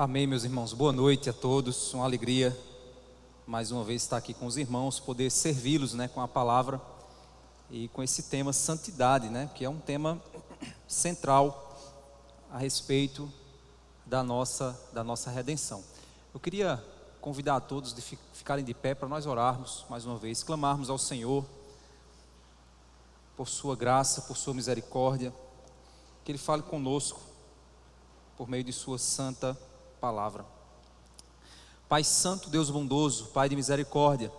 Amém, meus irmãos. Boa noite a todos. Uma alegria mais uma vez estar aqui com os irmãos, poder servi-los, com a palavra e com esse tema santidade, que é um tema central a respeito da nossa redenção. Eu queria convidar a todos de ficarem de pé para nós orarmos mais uma vez, clamarmos ao Senhor por sua graça, por sua misericórdia, que Ele fale conosco por meio de sua santa palavra. Pai santo, Deus bondoso, Pai de misericórdia,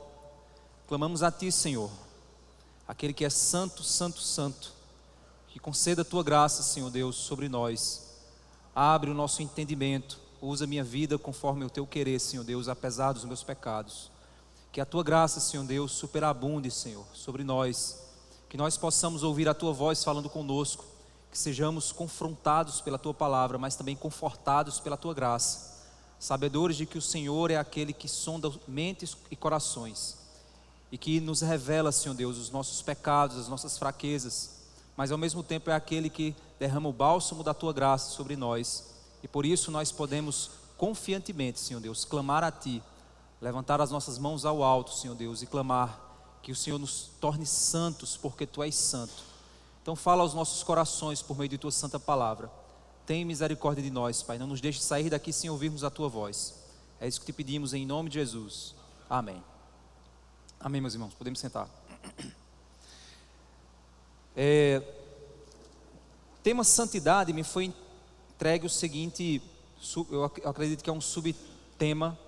clamamos a Ti, Senhor, aquele que é santo, santo, santo, que conceda a Tua graça, Senhor Deus, sobre nós. Abre o nosso entendimento, usa a minha vida conforme o Teu querer, Senhor Deus, apesar dos meus pecados. Que a Tua graça, Senhor Deus, superabunde, Senhor, sobre nós, que nós possamos ouvir a Tua voz falando conosco, que sejamos confrontados pela Tua palavra, mas também confortados pela Tua graça, sabedores de que o Senhor é aquele que sonda mentes e corações, e que nos revela, Senhor Deus, os nossos pecados, as nossas fraquezas, mas ao mesmo tempo é aquele que derrama o bálsamo da Tua graça sobre nós, e por isso nós podemos confiantemente, Senhor Deus, clamar a Ti, levantar as nossas mãos ao alto, Senhor Deus, e clamar que o Senhor nos torne santos, porque Tu és santo. Então fala aos nossos corações por meio de Tua santa palavra. Tem misericórdia de nós, Pai, não nos deixe sair daqui sem ouvirmos a Tua voz. É isso que Te pedimos em nome de Jesus. Amém. Amém, meus irmãos, podemos sentar. Tema santidade, me foi entregue o seguinte, eu acredito que é um subtema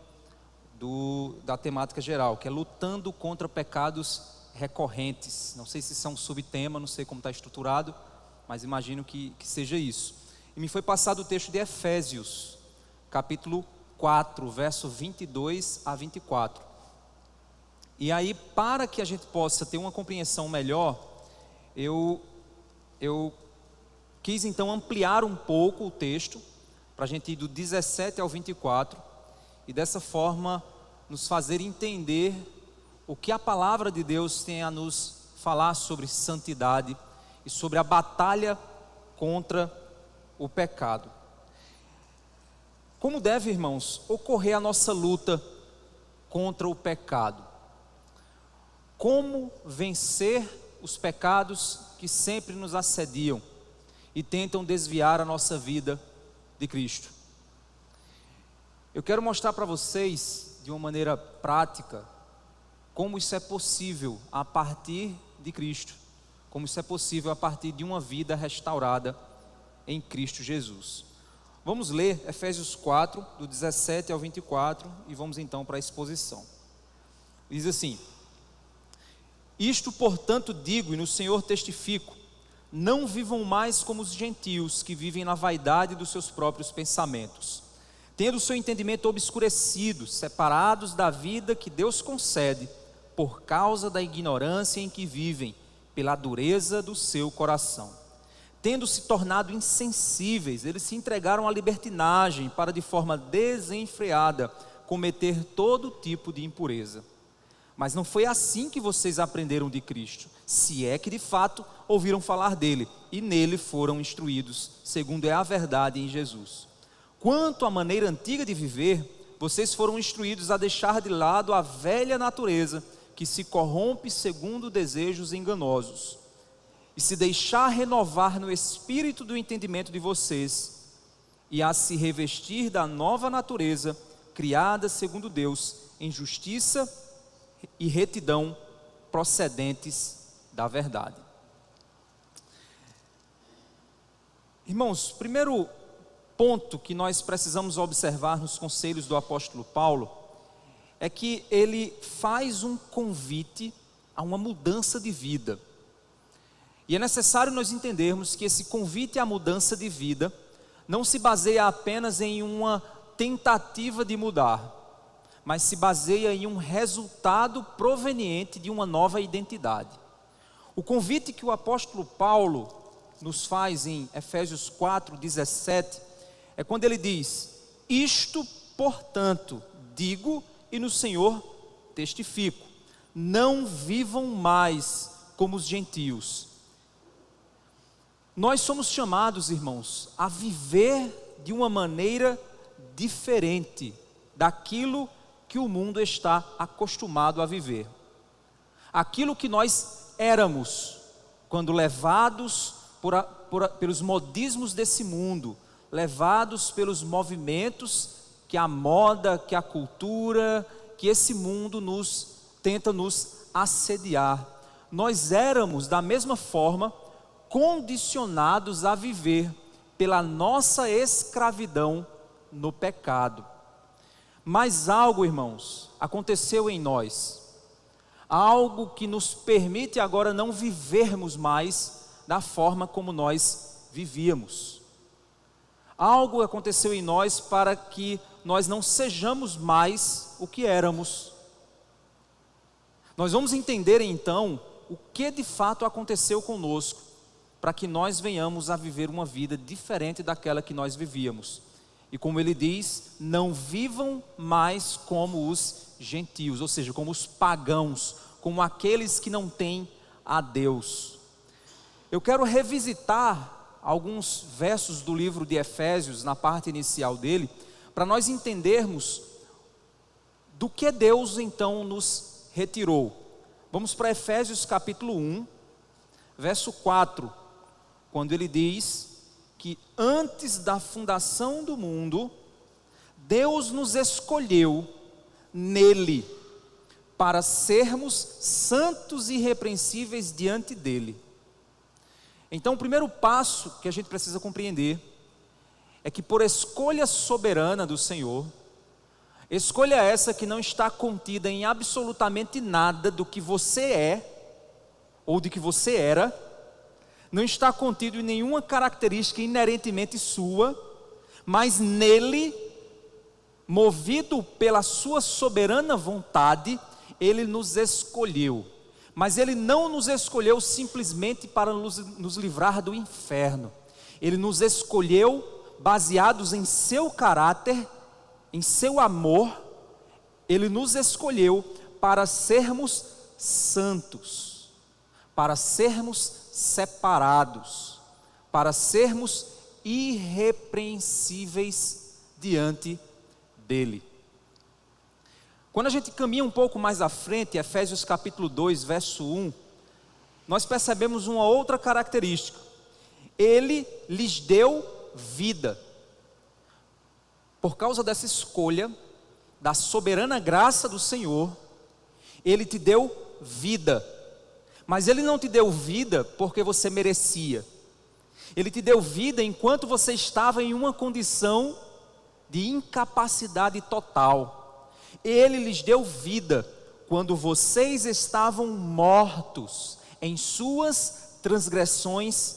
da temática geral, que é lutando contra pecados recorrentes. Não sei se isso é um subtema, não sei como está estruturado, mas imagino que seja isso. E me foi passado o texto de Efésios, capítulo 4, verso 22 a 24. E aí, para que a gente possa ter uma compreensão melhor, eu quis então ampliar um pouco o texto, para a gente ir do 17 ao 24, e dessa forma nos fazer entender o que a palavra de Deus tem a nos falar sobre santidade e sobre a batalha contra o pecado. Como deve, irmãos, ocorrer a nossa luta contra o pecado? Como vencer os pecados que sempre nos assediam e tentam desviar a nossa vida de Cristo? Eu quero mostrar para vocês, de uma maneira prática, como isso é possível a partir de Cristo, como isso é possível a partir de uma vida restaurada em Cristo Jesus. Vamos ler Efésios 4, do 17 ao 24, e vamos então para a exposição. Diz assim: Isto, portanto, digo e no Senhor testifico, não vivam mais como os gentios que vivem na vaidade dos seus próprios pensamentos, tendo o seu entendimento obscurecido, separados da vida que Deus concede, por causa da ignorância em que vivem, pela dureza do seu coração. Tendo se tornado insensíveis, eles se entregaram à libertinagem para de forma desenfreada cometer todo tipo de impureza. Mas não foi assim que vocês aprenderam de Cristo, se é que de fato ouviram falar dele e nele foram instruídos, segundo é a verdade em Jesus. Quanto à maneira antiga de viver, vocês foram instruídos a deixar de lado a velha natureza que se corrompe segundo desejos enganosos, e se deixar renovar no espírito do entendimento de vocês, e a se revestir da nova natureza, criada segundo Deus, em justiça e retidão procedentes da verdade. Irmãos, primeiro ponto que nós precisamos observar nos conselhos do apóstolo Paulo é que ele faz um convite a uma mudança de vida. E é necessário nós entendermos que esse convite à mudança de vida não se baseia apenas em uma tentativa de mudar, mas se baseia em um resultado proveniente de uma nova identidade. O convite que o apóstolo Paulo nos faz em Efésios 4, 17, é quando ele diz: Isto, portanto, digo e no Senhor testifico, não vivam mais como os gentios. Nós somos chamados, irmãos, a viver de uma maneira diferente daquilo que o mundo está acostumado a viver. Aquilo que nós éramos quando levados pelos modismos desse mundo, levados pelos movimentos que a moda, que a cultura, que esse mundo tenta nos assediar. Nós éramos, da mesma forma, condicionados a viver pela nossa escravidão no pecado. Mas algo, irmãos, aconteceu em nós. Algo que nos permite agora não vivermos mais da forma como nós vivíamos. Algo aconteceu em nós para que nós não sejamos mais o que éramos. Nós vamos entender então o que de fato aconteceu conosco, para que nós venhamos a viver uma vida diferente daquela que nós vivíamos. E como ele diz, não vivam mais como os gentios, ou seja, como os pagãos, como aqueles que não têm a Deus. Eu quero revisitar alguns versos do livro de Efésios, na parte inicial dele, para nós entendermos do que Deus então nos retirou. Vamos para Efésios capítulo 1, verso 4, quando ele diz que antes da fundação do mundo, Deus nos escolheu nele, para sermos santos e irrepreensíveis diante dele. Então o primeiro passo que a gente precisa compreender é que por escolha soberana do Senhor, escolha essa que não está contida em absolutamente nada do que você é, ou de que você era, não está contido em nenhuma característica inerentemente sua, mas nele, movido pela sua soberana vontade, ele nos escolheu. Mas ele não nos escolheu simplesmente para nos livrar do inferno. Ele nos escolheu baseados em seu caráter, em seu amor. Ele nos escolheu para sermos santos, para sermos separados, para sermos irrepreensíveis diante dele. Quando a gente caminha um pouco mais à frente, Efésios capítulo 2, verso 1, nós percebemos uma outra característica. Ele lhes deu vida. Por causa dessa escolha, da soberana graça do Senhor, ele te deu vida. Mas ele não te deu vida porque você merecia. Ele te deu vida enquanto você estava em uma condição de incapacidade total. Ele lhes deu vida quando vocês estavam mortos em suas transgressões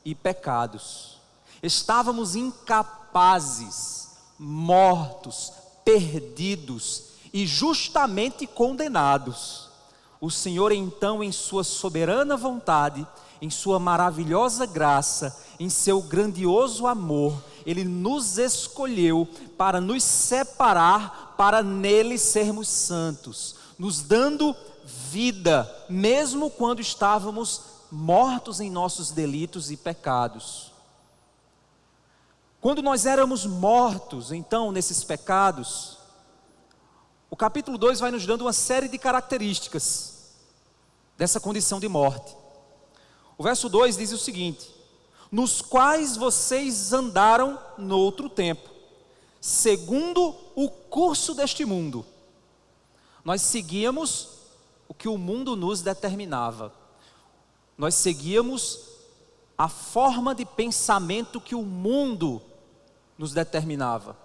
e pecados. Estávamos incapazes, mortos, perdidos e justamente condenados. O Senhor então, em sua soberana vontade, em sua maravilhosa graça, em seu grandioso amor, ele nos escolheu para nos separar, para nele sermos santos, nos dando vida, mesmo quando estávamos mortos em nossos delitos e pecados. Quando nós éramos mortos, então, nesses pecados, o capítulo 2 vai nos dando uma série de características dessa condição de morte. O verso 2 diz o seguinte: nos quais vocês andaram no outro tempo, segundo o curso deste mundo. Nós seguíamos o que o mundo nos determinava. Nós seguíamos a forma de pensamento que o mundo nos determinava.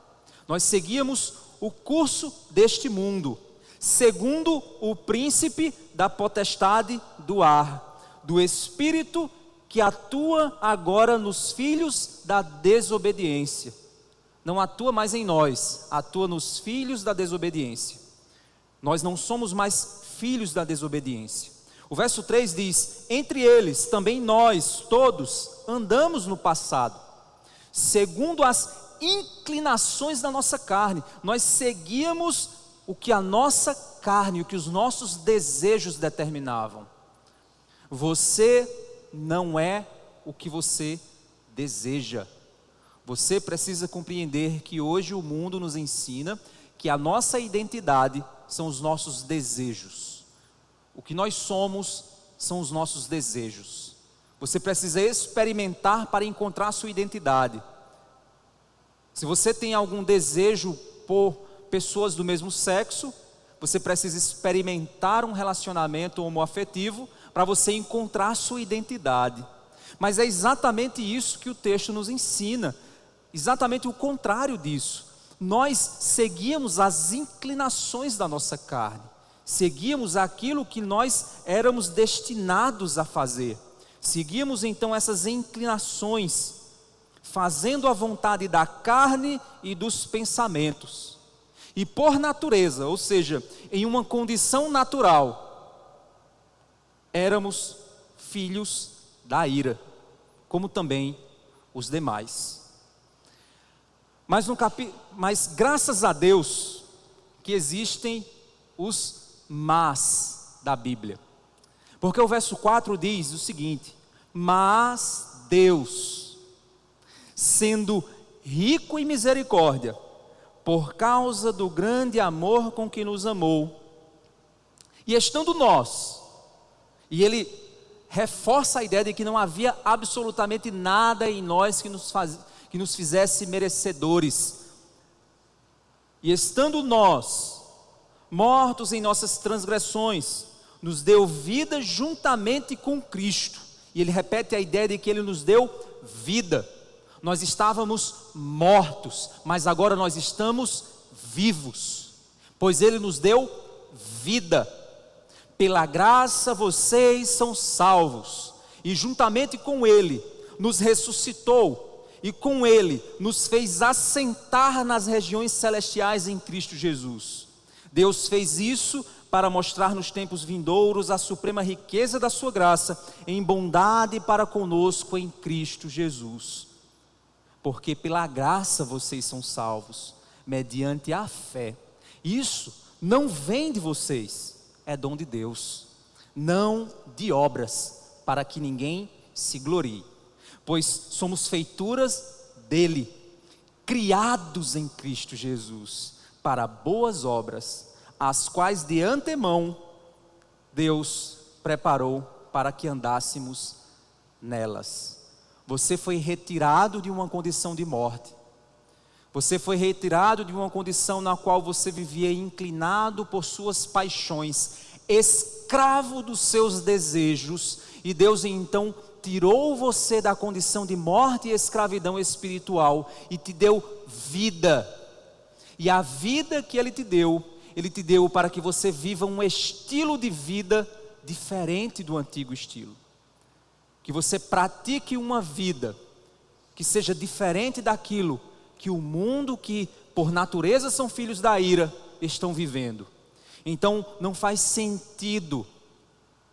Nós seguíamos o curso deste mundo, segundo o príncipe da potestade do ar, do espírito que atua agora nos filhos da desobediência. Não atua mais em nós, atua nos filhos da desobediência. Nós não somos mais filhos da desobediência. O verso 3 diz: entre eles também nós todos andamos no passado, segundo as inclinações da nossa carne. Nós seguíamos o que a nossa carne, o que os nossos desejos determinavam. Você não é o que você deseja. Você precisa compreender que hoje o mundo nos ensina que a nossa identidade são os nossos desejos. O que nós somos são os nossos desejos. Você precisa experimentar para encontrar a sua identidade. Se você tem algum desejo por pessoas do mesmo sexo, você precisa experimentar um relacionamento homoafetivo para você encontrar a sua identidade. Mas é exatamente isso que o texto nos ensina, exatamente o contrário disso. Nós seguíamos as inclinações da nossa carne, seguíamos aquilo que nós éramos destinados a fazer, seguíamos então essas inclinações, fazendo a vontade da carne e dos pensamentos. E por natureza, ou seja, em uma condição natural, éramos filhos da ira, como também os demais. Mas graças a Deus que existem os mas da Bíblia. Porque o verso 4 diz o seguinte: mas Deus, sendo rico em misericórdia, por causa do grande amor com que nos amou, e estando nós, e ele reforça a ideia de que não havia absolutamente nada em nós que nos fizesse merecedores, e estando nós, mortos em nossas transgressões, nos deu vida juntamente com Cristo. E ele repete a ideia de que ele nos deu vida. Nós estávamos mortos, mas agora nós estamos vivos, pois ele nos deu vida. Pela graça vocês são salvos, e juntamente com ele nos ressuscitou, e com ele nos fez assentar nas regiões celestiais em Cristo Jesus. Deus fez isso para mostrar nos tempos vindouros a suprema riqueza da sua graça em bondade para conosco em Cristo Jesus. Porque pela graça vocês são salvos, mediante a fé. Isso não vem de vocês, é dom de Deus, não de obras, para que ninguém se glorie. Pois somos feituras dele, criados em Cristo Jesus, para boas obras, as quais de antemão Deus preparou para que andássemos nelas. Você foi retirado de uma condição de morte. Você foi retirado de uma condição na qual você vivia inclinado por suas paixões, escravo dos seus desejos, e Deus então tirou você da condição de morte e escravidão espiritual e te deu vida. E a vida que Ele te deu para que você viva um estilo de vida diferente do antigo estilo. Que você pratique uma vida que seja diferente daquilo que o mundo, que por natureza são filhos da ira, estão vivendo. Então não faz sentido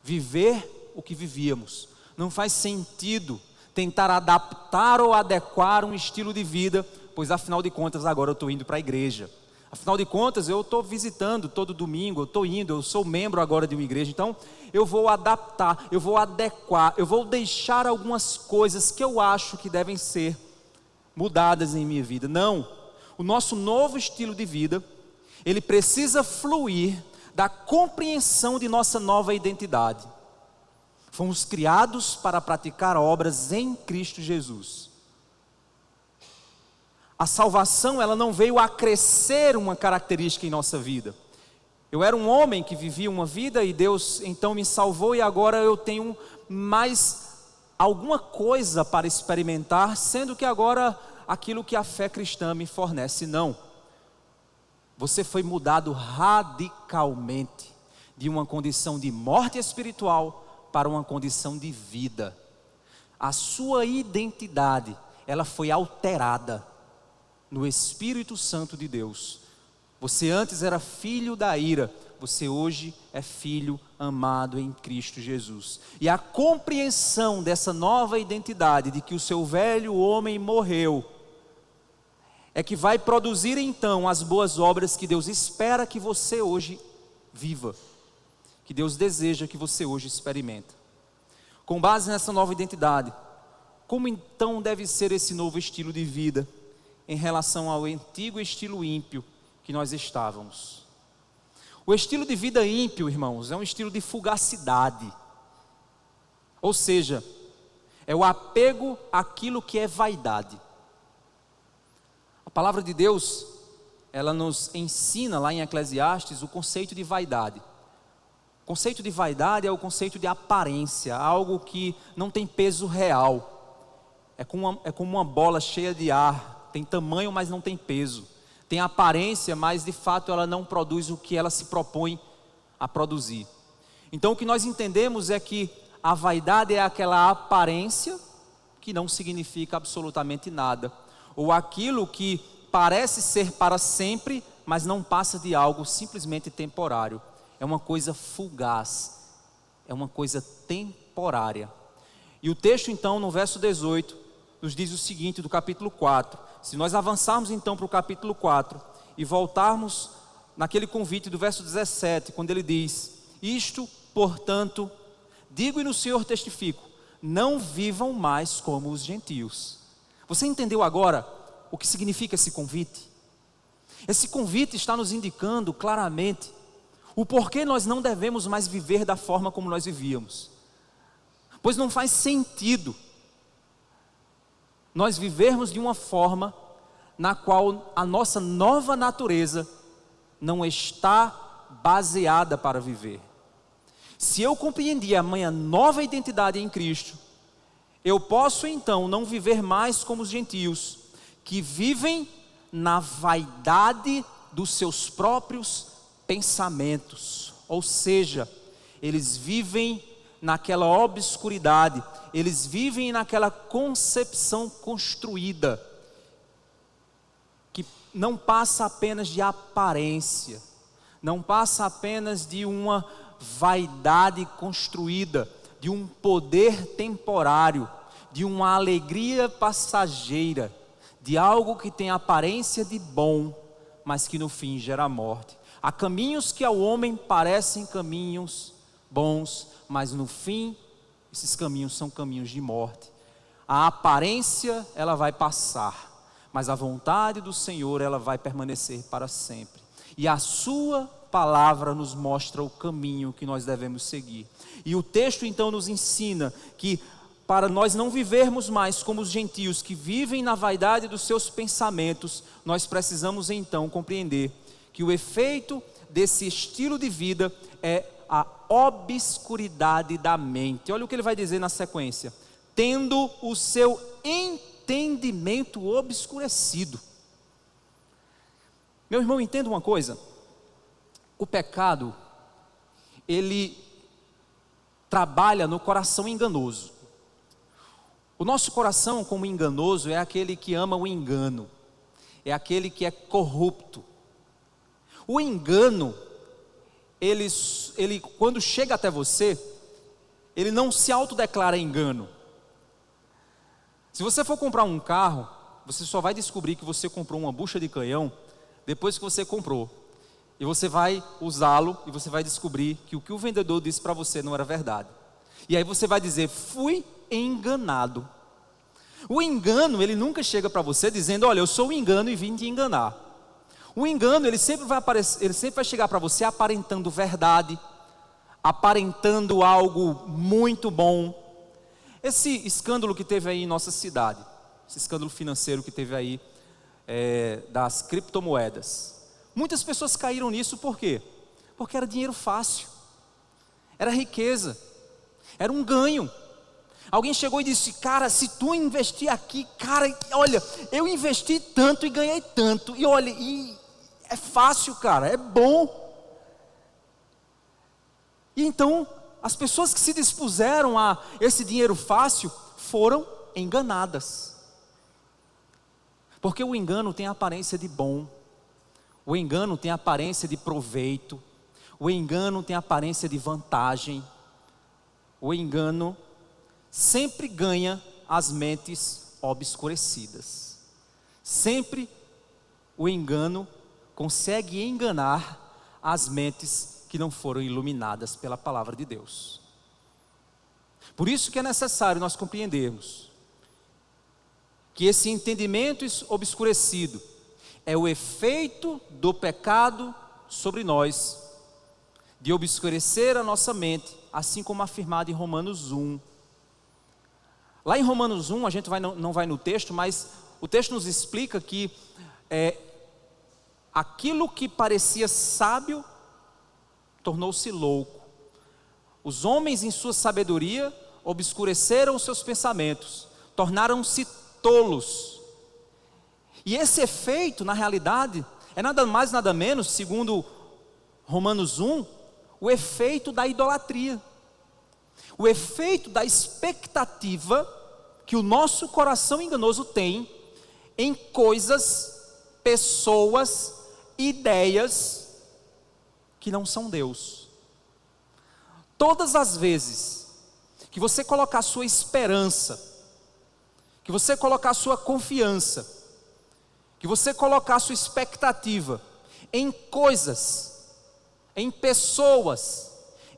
viver o que vivíamos, não faz sentido tentar adaptar ou adequar um estilo de vida, pois afinal de contas agora eu estou indo para a igreja, afinal de contas eu estou visitando todo domingo, eu sou membro agora de uma igreja, então eu vou adaptar, eu vou adequar, eu vou deixar algumas coisas que eu acho que devem ser mudadas em minha vida. Não, o nosso novo estilo de vida, ele precisa fluir da compreensão de nossa nova identidade. Fomos criados para praticar obras em Cristo Jesus. A salvação, ela não veio acrescer uma característica em nossa vida. Eu era um homem que vivia uma vida e Deus então me salvou, e agora eu tenho mais alguma coisa para experimentar, sendo que agora aquilo que a fé cristã me fornece. Não. Você foi mudado radicalmente de uma condição de morte espiritual para uma condição de vida. A sua identidade, ela foi alterada no Espírito Santo de Deus. Você antes era filho da ira, você hoje é filho amado em Cristo Jesus. E a compreensão dessa nova identidade, de que o seu velho homem morreu, é que vai produzir então as boas obras que Deus espera que você hoje viva, que Deus deseja que você hoje experimenta. Com base nessa nova identidade, Como então deve ser esse novo estilo de vida em relação ao antigo estilo ímpio que nós estávamos? O estilo de vida ímpio, irmãos, é um estilo de fugacidade. Ou seja, é o apego àquilo que é vaidade. A palavra de Deus, ela nos ensina lá em Eclesiastes o conceito de vaidade. O conceito de vaidade é o conceito de aparência, algo que não tem peso real. É como uma bola cheia de ar, tem tamanho, mas não tem peso. Tem aparência, mas de fato ela não produz o que ela se propõe a produzir. Então o que nós entendemos é que a vaidade é aquela aparência que não significa absolutamente nada, ou aquilo que parece ser para sempre, mas não passa de algo simplesmente temporário. É uma coisa fugaz, é uma coisa temporária. E o texto então no verso 18 nos diz o seguinte do capítulo 4, se nós avançarmos então para o capítulo 4 e voltarmos naquele convite do verso 17, quando ele diz: isto, portanto, digo e no Senhor testifico, não vivam mais como os gentios. Você entendeu agora o que significa esse convite? Esse convite está nos indicando claramente o porquê nós não devemos mais viver da forma como nós vivíamos. Pois não faz sentido nós vivermos de uma forma na qual a nossa nova natureza não está baseada para viver. Se eu compreendi a minha nova identidade em Cristo, eu posso então não viver mais como os gentios, que vivem na vaidade dos seus próprios pensamentos. Ou seja, eles vivem naquela obscuridade, eles vivem naquela concepção construída, que não passa apenas de aparência, não passa apenas de uma vaidade construída, de um poder temporário, de uma alegria passageira, de algo que tem aparência de bom, mas que no fim gera morte. Há caminhos que ao homem parecem caminhos bons, mas no fim esses caminhos são caminhos de morte. A aparência ela vai passar, mas a vontade do Senhor ela vai permanecer para sempre. E a sua palavra nos mostra o caminho que nós devemos seguir. E o texto então nos ensina que para nós não vivermos mais como os gentios que vivem na vaidade dos seus pensamentos, nós precisamos então compreender que o efeito desse estilo de vida é a obscuridade da mente. Olha o que ele vai dizer na sequência: tendo o seu entendimento obscurecido. Meu irmão, entenda uma coisa: o pecado, ele trabalha no coração enganoso. O nosso coração, como enganoso, é aquele que ama o engano, é aquele que é corrupto. O engano, ele quando chega até você, ele não se autodeclara engano. Se você for comprar um carro, você só vai descobrir que você comprou uma bucha de canhão depois que você comprou. E você vai usá-lo e você vai descobrir que o que o vendedor disse para você não era verdade. E aí você vai dizer: fui enganado. O engano, ele nunca chega para você dizendo: olha, eu sou o engano e vim te enganar. O engano, ele sempre vai chegar para você aparentando verdade, aparentando algo muito bom. Esse escândalo que teve aí em nossa cidade, esse escândalo financeiro que teve aí das criptomoedas, muitas pessoas caíram nisso. Por quê? Porque era dinheiro fácil, era riqueza, era um ganho. Alguém chegou e disse: cara, se tu investir aqui, cara, olha, eu investi tanto e ganhei tanto, e olha, e é fácil, cara, é bom. E então, as pessoas que se dispuseram a esse dinheiro fácil foram enganadas. Porque o engano tem a aparência de bom, o engano tem a aparência de proveito, o engano tem a aparência de vantagem. O engano sempre ganha as mentes obscurecidas. Sempre o engano consegue enganar as mentes que não foram iluminadas pela palavra de Deus. Por isso que é necessário nós compreendermos que esse entendimento obscurecido é o efeito do pecado sobre nós, de obscurecer a nossa mente, assim como afirmado em Romanos 1. Lá em Romanos 1, a gente não vai no texto, mas o texto nos explica que aquilo que parecia sábio tornou-se louco. Os homens, em sua sabedoria, obscureceram os seus pensamentos, tornaram-se tolos. E esse efeito, na realidade, é nada mais nada menos, segundo Romanos 1, o efeito da idolatria, o efeito da expectativa que o nosso coração enganoso tem em coisas, pessoas, ideias que não são Deus. Todas as vezes que você colocar a sua esperança, que você colocar a sua confiança, que você colocar a sua expectativa em coisas, em pessoas,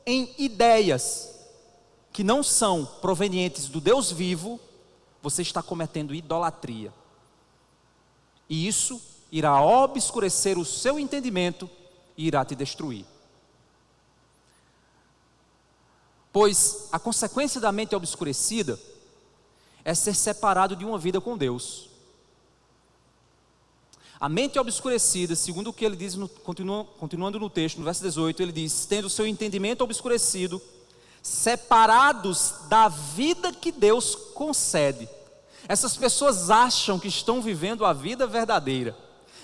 em ideias que não são provenientes do Deus vivo, você está cometendo idolatria. E isso irá obscurecer o seu entendimento e irá te destruir. Pois a consequência da mente obscurecida é ser separado de uma vida com Deus. A mente obscurecida, segundo o que ele diz, continuando no texto, no verso 18, ele diz: tendo o seu entendimento obscurecido, separados da vida que Deus concede. Essas pessoas acham que estão vivendo a vida verdadeira.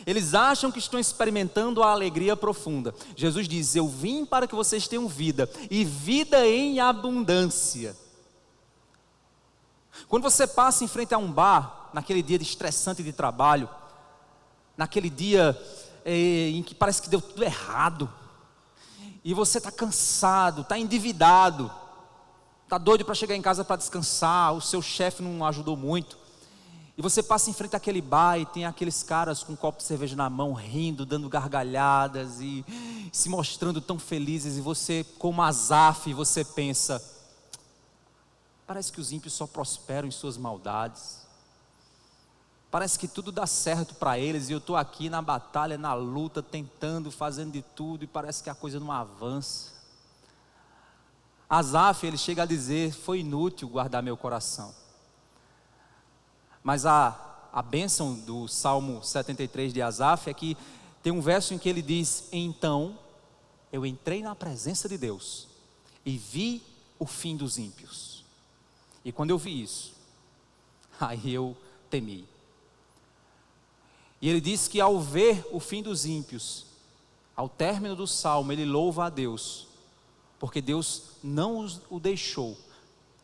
Eles acham que estão experimentando a alegria profunda. Jesus diz: eu vim para que vocês tenham vida, e vida em abundância. Quando você passa em frente a um bar, naquele dia estressante de trabalho, naquele dia em que parece que deu tudo errado, e você está cansado, está endividado, está doido para chegar em casa para descansar, o seu chefe não ajudou muito, e você passa em frente àquele bar e tem aqueles caras com um copo de cerveja na mão, rindo, dando gargalhadas e se mostrando tão felizes, e você, como Asaf, você pensa: parece que os ímpios só prosperam em suas maldades, parece que tudo dá certo para eles, e eu estou aqui na batalha, na luta, tentando, fazendo de tudo, e parece que a coisa não avança. Asaf, ele chega a dizer: foi inútil guardar meu coração. Mas a bênção do Salmo 73 de Asaf é que tem um verso em que ele diz: então eu entrei na presença de Deus e vi o fim dos ímpios. E quando eu vi isso, aí eu temi. E ele diz que ao ver o fim dos ímpios, ao término do salmo, ele louva a Deus, porque Deus não o deixou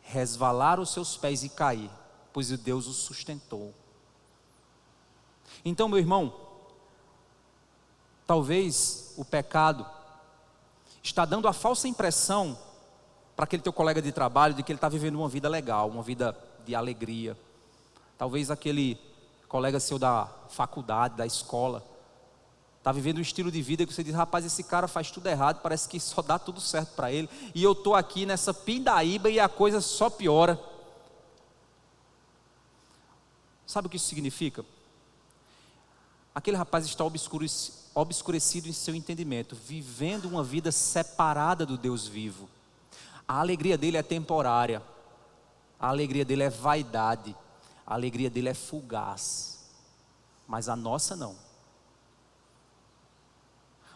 resvalar os seus pés e cair, pois Deus o sustentou. Então, meu irmão, talvez o pecado está dando a falsa impressão para aquele teu colega de trabalho de que ele está vivendo uma vida legal, uma vida de alegria. Talvez aquele colega seu da faculdade, da escola, está vivendo um estilo de vida que você diz: rapaz, esse cara faz tudo errado, parece que só dá tudo certo para ele, e eu estou aqui nessa pindaíba e a coisa só piora. Sabe o que isso significa? Aquele rapaz está obscurecido em seu entendimento, vivendo uma vida separada do Deus vivo. A alegria dele é temporária, a alegria dele é vaidade, a alegria dele é fugaz, mas a nossa não.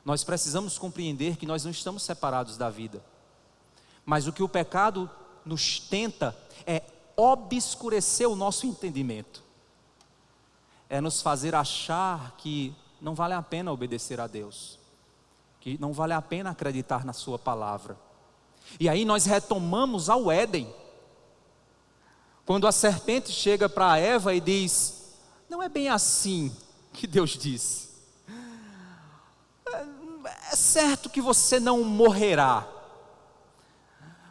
Nós precisamos compreender que nós não estamos separados da vida, mas o que o pecado nos tenta é obscurecer o nosso entendimento, é nos fazer achar que não vale a pena obedecer a Deus, que não vale a pena acreditar na sua palavra. E aí nós retomamos ao Éden, quando a serpente chega para Eva e diz: não é bem assim que Deus disse, é certo que você não morrerá,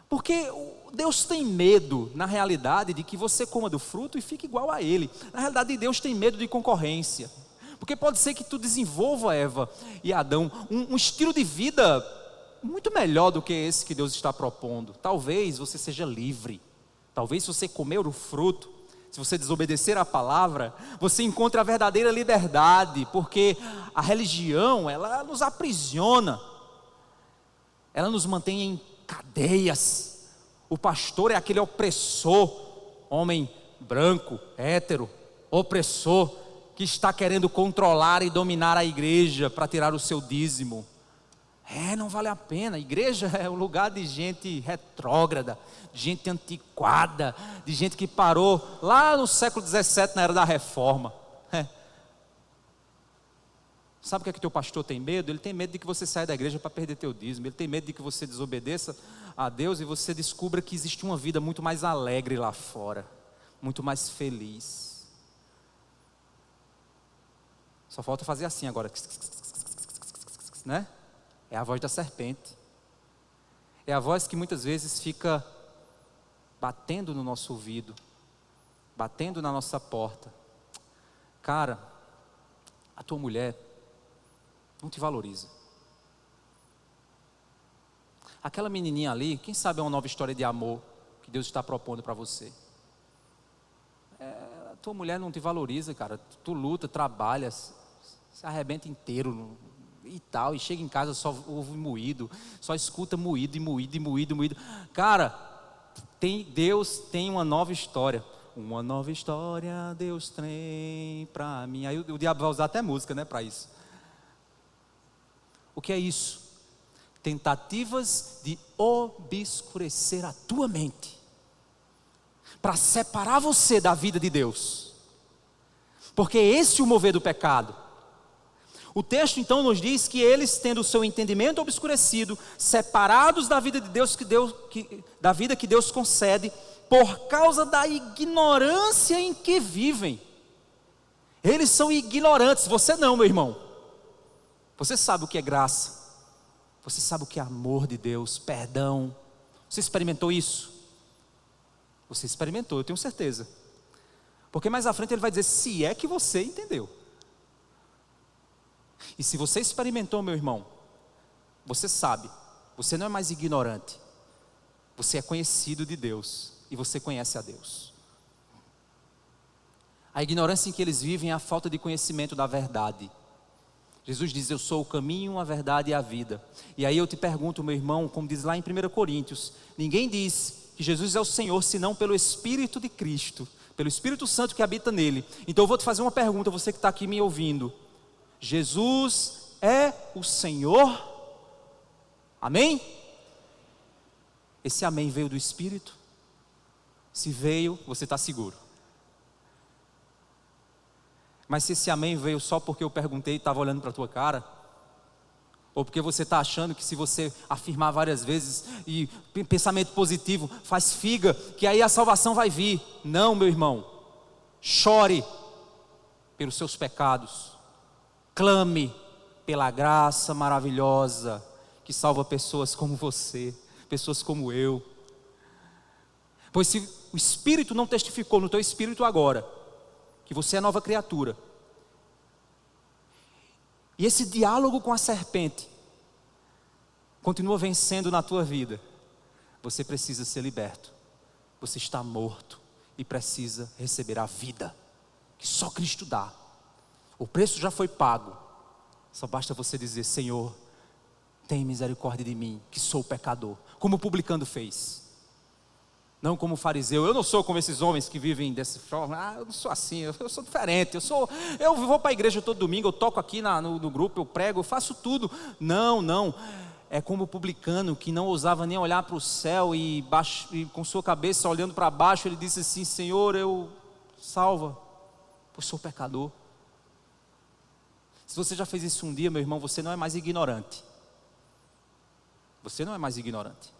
porque Deus tem medo, na realidade, de que você coma do fruto e fique igual a ele. Na realidade, Deus tem medo de concorrência, porque pode ser que tu desenvolva, Eva e Adão, um estilo de vida muito melhor do que esse que Deus está propondo. Talvez você seja livre, talvez se você comer o fruto, se você desobedecer à palavra, você encontra a verdadeira liberdade, porque a religião, ela nos aprisiona, ela nos mantém em cadeias. O pastor é aquele opressor, homem branco, hétero, opressor, que está querendo controlar e dominar a igreja para tirar o seu dízimo. Não vale a pena. A igreja é um lugar de gente retrógrada, de gente antiquada, de gente que parou lá no século XVII, na era da reforma. Sabe o que é que teu pastor tem medo? Ele tem medo de que você saia da igreja para perder teu dízimo. Ele tem medo de que você desobedeça a Deus e você descubra que existe uma vida muito mais alegre lá fora, muito mais feliz. Só falta fazer assim agora, né? É a voz da serpente. É a voz que muitas vezes fica batendo no nosso ouvido, batendo na nossa porta. Cara, a tua mulher não te valoriza. Aquela menininha ali, quem sabe é uma nova história de amor que Deus está propondo para você. A tua mulher não te valoriza, cara. Tu luta, trabalha, se arrebenta inteiro e tal, e chega em casa só ouve moído, só escuta moído e moído e moído e moído. Cara, Deus tem uma nova história. Uma nova história Deus tem para mim. Aí o diabo vai usar até música, né, para isso. O que é isso? Tentativas de obscurecer a tua mente, para separar você da vida de Deus, porque esse é o mover do pecado. O texto então nos diz que eles, tendo o seu entendimento obscurecido, separados da vida de Deus, da vida que Deus concede, por causa da ignorância em que vivem. Eles são ignorantes, você não, meu irmão. Você sabe o que é graça, você sabe o que é amor de Deus, perdão. Você experimentou isso? Você experimentou, eu tenho certeza. Porque mais à frente ele vai dizer, se é que você entendeu. E se você experimentou, meu irmão, você sabe, você não é mais ignorante, você é conhecido de Deus, e você conhece a Deus. A ignorância em que eles vivem é a falta de conhecimento da verdade. Jesus diz, eu sou o caminho, a verdade e a vida. E aí eu te pergunto, meu irmão, como diz lá em 1 Coríntios, ninguém diz que Jesus é o Senhor, senão pelo Espírito de Cristo, pelo Espírito Santo que habita nele. Então eu vou te fazer uma pergunta, você que está aqui me ouvindo. Jesus é o Senhor? Amém? Esse amém veio do Espírito? Se veio, você está seguro. Mas se esse amém veio só porque eu perguntei e estava olhando para a tua cara, ou porque você está achando que se você afirmar várias vezes e pensamento positivo faz figa, que aí a salvação vai vir. Não, meu irmão, chore pelos seus pecados, clame pela graça maravilhosa que salva pessoas como você, pessoas como eu. Pois se o Espírito não testificou no teu espírito agora que você é nova criatura, e esse diálogo com a serpente continua vencendo na tua vida, você precisa ser liberto. Você está morto e precisa receber a vida que só Cristo dá. O preço já foi pago. Só basta você dizer, Senhor, tem misericórdia de mim, que sou pecador, como o publicano fez. Não como fariseu. Eu não sou como esses homens que vivem dessa forma. Eu não sou assim, eu sou diferente. Eu vou para a igreja todo domingo, eu toco aqui no grupo, eu prego, eu faço tudo. Não. É como o publicano que não ousava nem olhar para o céu e com sua cabeça olhando para baixo, ele disse assim, Senhor, salva, pois sou pecador. Se você já fez isso um dia, meu irmão, você não é mais ignorante. Você não é mais ignorante.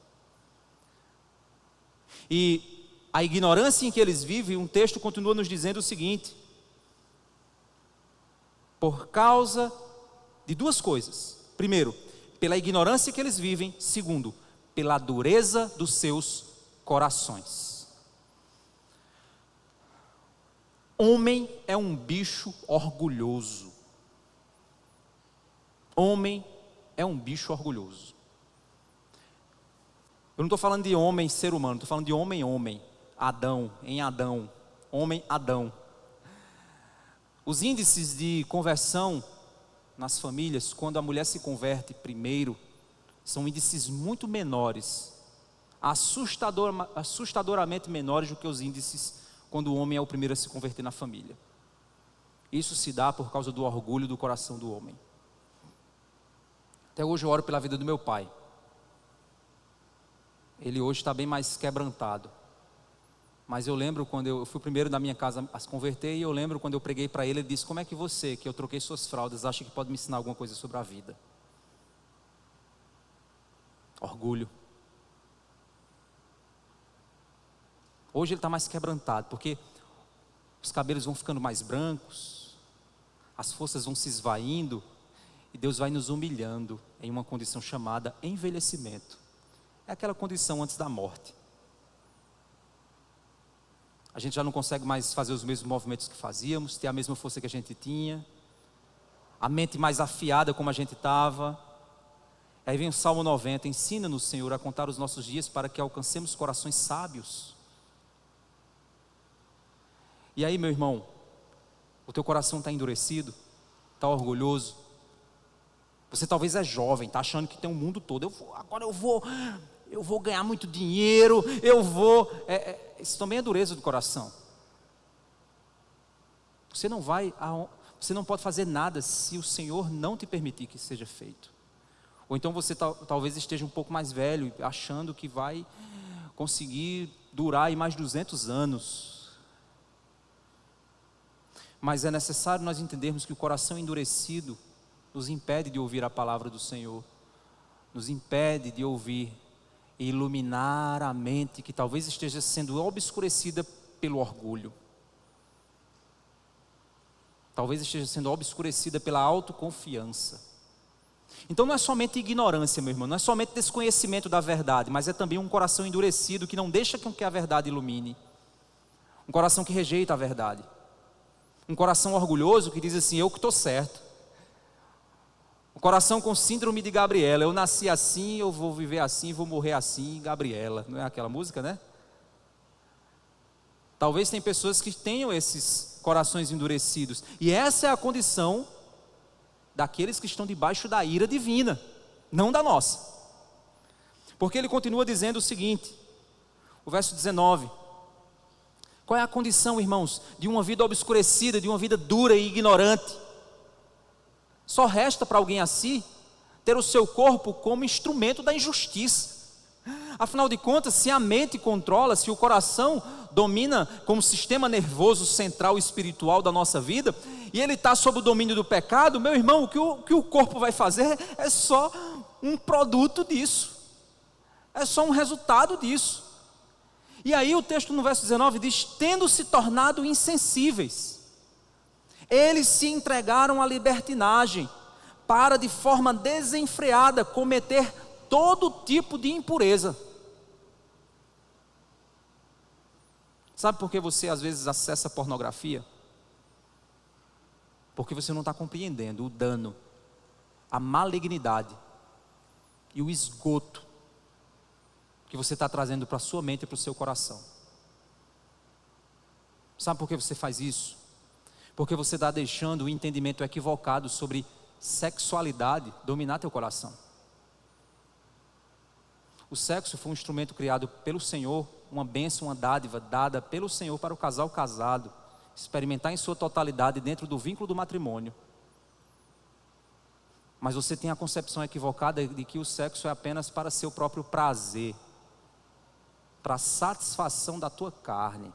E a ignorância em que eles vivem, um texto continua nos dizendo o seguinte: por causa de duas coisas. Primeiro, pela ignorância que eles vivem. Segundo, pela dureza dos seus corações. Homem é um bicho orgulhoso. Homem é um bicho orgulhoso. Eu não estou falando de homem, ser humano, estou falando de homem. Adão, em Adão. homem Adão. Os índices de conversão nas famílias, quando a mulher se converte primeiro, são índices muito menores, assustadoramente menores do que os índices quando o homem é o primeiro a se converter na família. Isso se dá por causa do orgulho do coração do homem. Até hoje eu oro pela vida do meu pai. Ele hoje está bem mais quebrantado. Mas eu lembro quando eu fui o primeiro da minha casa a se converter, e eu lembro quando eu preguei para ele, ele disse: como é que você, que eu troquei suas fraldas, acha que pode me ensinar alguma coisa sobre a vida? Orgulho. Hoje ele está mais quebrantado, porque os cabelos vão ficando mais brancos, as forças vão se esvaindo, e Deus vai nos humilhando em uma condição chamada envelhecimento. É aquela condição antes da morte. A gente já não consegue mais fazer os mesmos movimentos que fazíamos, ter a mesma força que a gente tinha, a mente mais afiada como a gente estava. Aí vem o Salmo 90, ensina-nos, Senhor, a contar os nossos dias para que alcancemos corações sábios. E aí, meu irmão, o teu coração está endurecido, está orgulhoso. Você talvez é jovem, está achando que tem um mundo todo. Agora eu vou ganhar muito dinheiro, isso também é dureza do coração. Você não pode fazer nada se o Senhor não te permitir que seja feito. Ou então você talvez esteja um pouco mais velho, achando que vai conseguir durar aí mais 200 anos. Mas é necessário nós entendermos que o coração endurecido nos impede de ouvir a palavra do Senhor, nos impede de ouvir e iluminar a mente que talvez esteja sendo obscurecida pelo orgulho. Talvez esteja sendo obscurecida pela autoconfiança. Então não é somente ignorância, meu irmão, não é somente desconhecimento da verdade, mas é também um coração endurecido que não deixa com que a verdade ilumine. Um coração que rejeita a verdade. Um coração orgulhoso que diz assim: eu que estou certo. Um coração com síndrome de Gabriela: eu nasci assim, eu vou viver assim, vou morrer assim, Gabriela. Não é aquela música, né? Talvez tem pessoas que tenham esses corações endurecidos, e essa é a condição daqueles que estão debaixo da ira divina, não da nossa. Porque ele continua dizendo o seguinte, o verso 19: qual é a condição, irmãos, de uma vida obscurecida, de uma vida dura e ignorante? Só resta para alguém assim ter o seu corpo como instrumento da injustiça. Afinal de contas, se a mente controla, se o coração domina como sistema nervoso central espiritual da nossa vida, e ele está sob o domínio do pecado, meu irmão, o que o corpo vai fazer é só um produto disso, é só um resultado disso. E aí o texto no verso 19 diz: tendo se tornado insensíveis, eles se entregaram à libertinagem, para de forma desenfreada cometer todo tipo de impureza. Sabe por que você às vezes acessa pornografia? Porque você não está compreendendo o dano, a malignidade e o esgoto que você está trazendo para a sua mente e para o seu coração. Sabe por que você faz isso? Porque você está deixando o entendimento equivocado sobre sexualidade dominar teu coração. O sexo foi um instrumento criado pelo Senhor, uma bênção, uma dádiva dada pelo Senhor para o casal casado experimentar em sua totalidade dentro do vínculo do matrimônio. Mas você tem a concepção equivocada de que o sexo é apenas para seu próprio prazer, para a satisfação da tua carne,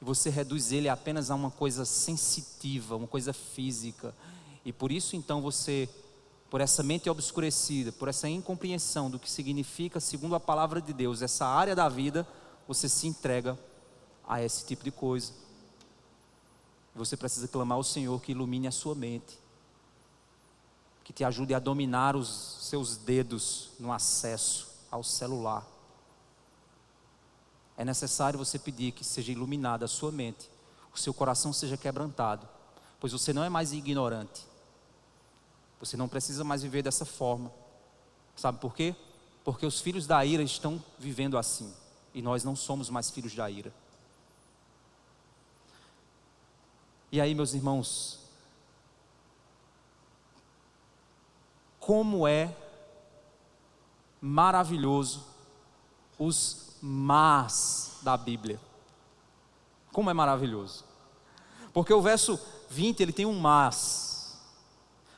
e você reduz ele apenas a uma coisa sensitiva, uma coisa física, e por isso então você, por essa mente obscurecida, por essa incompreensão do que significa, segundo a palavra de Deus, essa área da vida, você se entrega a esse tipo de coisa. Você precisa clamar ao Senhor que ilumine a sua mente, que te ajude a dominar os seus dedos no acesso ao celular. É necessário você pedir que seja iluminada a sua mente, o seu coração seja quebrantado, pois você não é mais ignorante. Você não precisa mais viver dessa forma. Sabe por quê? Porque os filhos da ira estão vivendo assim, e nós não somos mais filhos da ira. E aí, meus irmãos, como é maravilhoso os mas da Bíblia. Como é maravilhoso. Porque o verso 20, ele tem um mas.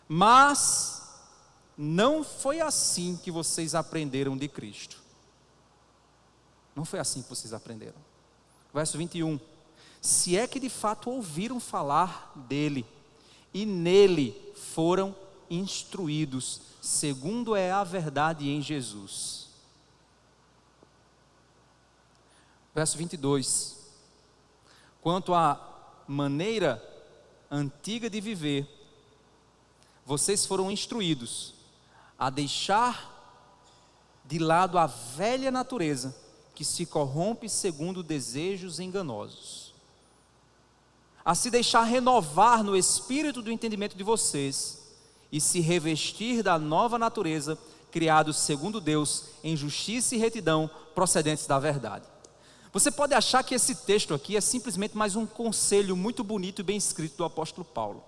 Mas não foi assim que vocês aprenderam de Cristo. Não foi assim que vocês aprenderam. Verso 21. Se é que de fato ouviram falar dele e nele foram instruídos, segundo é a verdade em Jesus. Verso 22. Quanto à maneira antiga de viver, vocês foram instruídos a deixar de lado a velha natureza que se corrompe segundo desejos enganosos, a se deixar renovar no espírito do entendimento de vocês e se revestir da nova natureza, criados segundo Deus, em justiça e retidão, procedentes da verdade. Você pode achar que esse texto aqui é simplesmente mais um conselho muito bonito e bem escrito do apóstolo Paulo.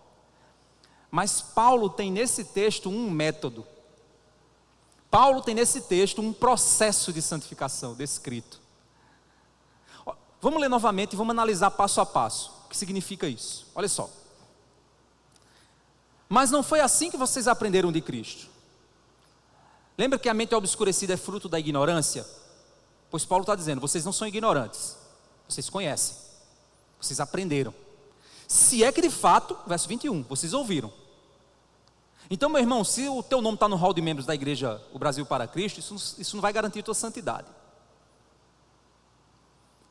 Mas Paulo tem nesse texto um método. Paulo tem nesse texto um processo de santificação descrito. Vamos ler novamente e vamos analisar passo a passo o que significa isso. Olha só. Mas não foi assim que vocês aprenderam de Cristo. Lembra que a mente obscurecida é fruto da ignorância? Pois Paulo está dizendo, vocês não são ignorantes, vocês conhecem, vocês aprenderam. Se é que de fato, verso 21, vocês ouviram. Então, meu irmão, se o teu nome está no hall de membros da igreja O Brasil para Cristo, isso não vai garantir a tua santidade.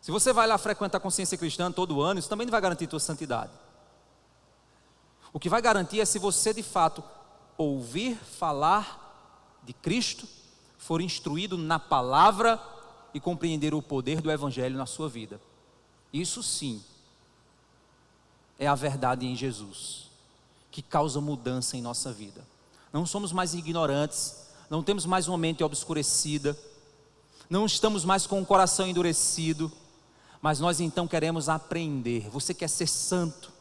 Se você vai lá frequentar a consciência cristã todo ano, isso também não vai garantir a tua santidade. O que vai garantir é se você de fato ouvir falar de Cristo, for instruído na palavra e compreender o poder do Evangelho na sua vida. Isso sim é a verdade em Jesus, que causa mudança em nossa vida. Não somos mais ignorantes, não temos mais uma mente obscurecida, não estamos mais com o coração endurecido, mas nós então queremos aprender. Você quer ser santo?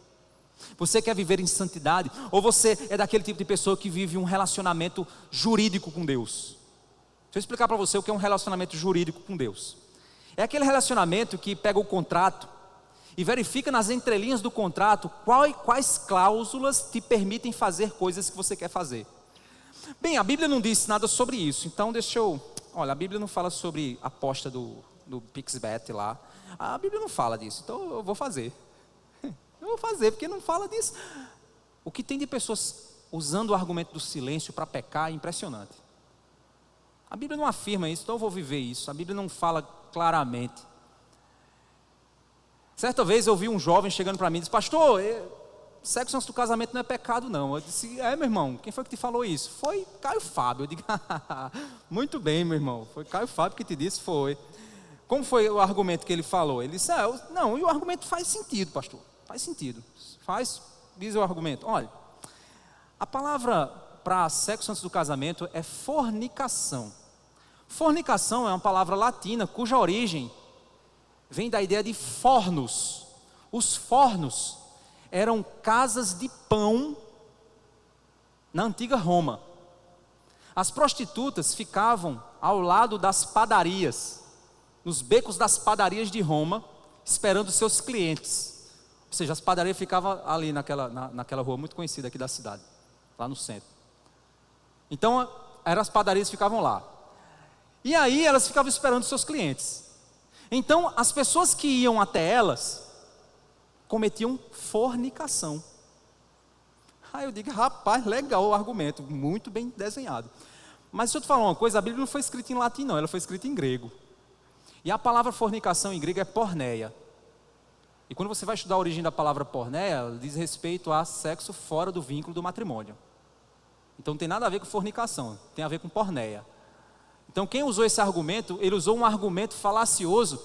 Você quer viver em santidade? Ou você é daquele tipo de pessoa que vive um relacionamento jurídico com Deus? Deixa eu explicar para você o que é um relacionamento jurídico com Deus. É aquele relacionamento que pega o contrato e verifica nas entrelinhas do contrato quais cláusulas te permitem fazer coisas que você quer fazer. Bem, a Bíblia não diz nada sobre isso, então olha, a Bíblia não fala sobre a aposta do PixBet lá. A Bíblia não fala disso, então eu vou fazer. Eu vou fazer, porque não fala disso. O que tem de pessoas usando o argumento do silêncio para pecar é impressionante. A Bíblia não afirma isso, então eu vou viver isso. A Bíblia não fala claramente. Certa vez eu vi um jovem chegando para mim e disse: pastor, sexo antes do casamento não é pecado não. Eu disse: meu irmão, quem foi que te falou isso? Foi Caio Fábio. Eu digo: muito bem, meu irmão, foi Caio Fábio que te disse. Foi. Como foi o argumento que ele falou? Ele disse: não, e o argumento faz sentido, pastor. Faz sentido. Diz o argumento. Olha, a palavra para sexo antes do casamento é fornicação. Fornicação é uma palavra latina cuja origem vem da ideia de fornos. Os fornos eram casas de pão na antiga Roma. As prostitutas ficavam ao lado das padarias, nos becos das padarias de Roma, esperando seus clientes. Ou seja, as padarias ficavam ali naquela rua muito conhecida aqui da cidade, lá no centro. Então, as padarias ficavam lá. E aí elas ficavam esperando seus clientes. Então, as pessoas que iam até elas cometiam fornicação. Aí eu digo: rapaz, legal o argumento, muito bem desenhado. Mas deixa eu te falar uma coisa, a Bíblia não foi escrita em latim não, ela foi escrita em grego. E a palavra fornicação em grego é porneia. E quando você vai estudar a origem da palavra porneia, ela diz respeito a sexo fora do vínculo do matrimônio. Então não tem nada a ver com fornicação, tem a ver com porneia. Então quem usou esse argumento, ele usou um argumento falacioso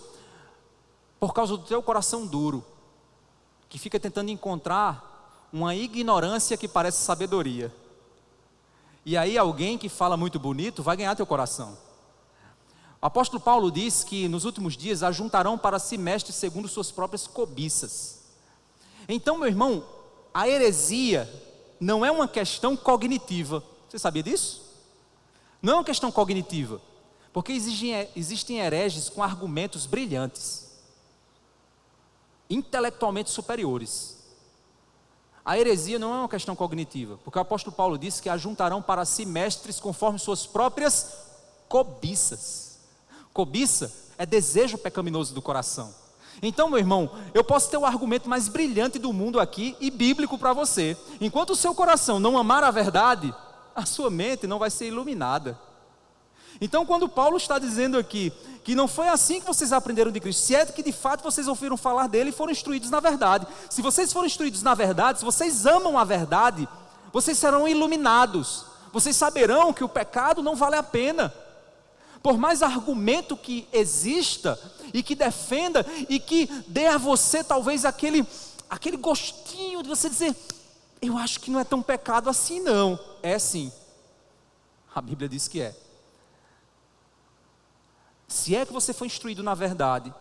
por causa do teu coração duro, que fica tentando encontrar uma ignorância que parece sabedoria. E aí alguém que fala muito bonito vai ganhar teu coração. O apóstolo Paulo diz que nos últimos dias ajuntarão para si mestres segundo suas próprias cobiças. Então, meu irmão, a heresia não é uma questão cognitiva. Você sabia disso? Não é uma questão cognitiva. Porque existem hereges com argumentos brilhantes, intelectualmente superiores. A heresia não é uma questão cognitiva, porque o apóstolo Paulo disse que ajuntarão para si mestres conforme suas próprias cobiças. Cobiça é desejo pecaminoso do coração. Então, meu irmão, eu posso ter o argumento mais brilhante do mundo aqui e bíblico para você. Enquanto o seu coração não amar a verdade, a sua mente não vai ser iluminada. Então, quando Paulo está dizendo aqui que não foi assim que vocês aprenderam de Cristo, se é que de fato vocês ouviram falar dele e foram instruídos na verdade, se vocês foram instruídos na verdade, se vocês amam a verdade, vocês serão iluminados, vocês saberão que o pecado não vale a pena. Por mais argumento que exista e que defenda e que dê a você talvez aquele gostinho de você dizer, eu acho que não é tão pecado assim não. É sim, a Bíblia diz que é. Se é que você foi instruído na verdade,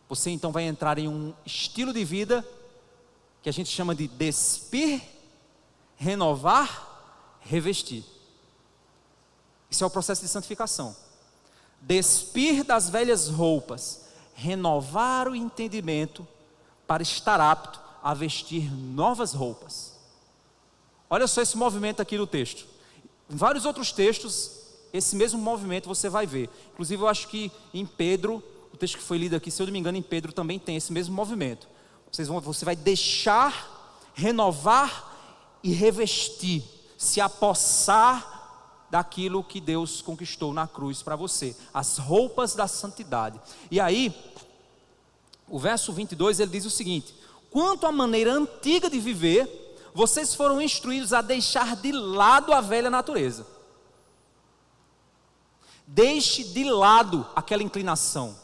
você então vai entrar em um estilo de vida que a gente chama de despir, renovar, revestir. Isso é o processo de santificação. Despir das velhas roupas, renovar o entendimento para estar apto a vestir novas roupas. Olha só esse movimento aqui no texto. Em vários outros textos, esse mesmo movimento você vai ver. Inclusive eu acho que em Pedro, o texto que foi lido aqui, se eu não me engano, em Pedro também tem esse mesmo movimento. Você vai deixar, renovar e revestir, se apossar daquilo que Deus conquistou na cruz para você, as roupas da santidade. E aí, o verso 22, ele diz o seguinte: quanto à maneira antiga de viver, vocês foram instruídos a deixar de lado a velha natureza. Deixe de lado aquela inclinação,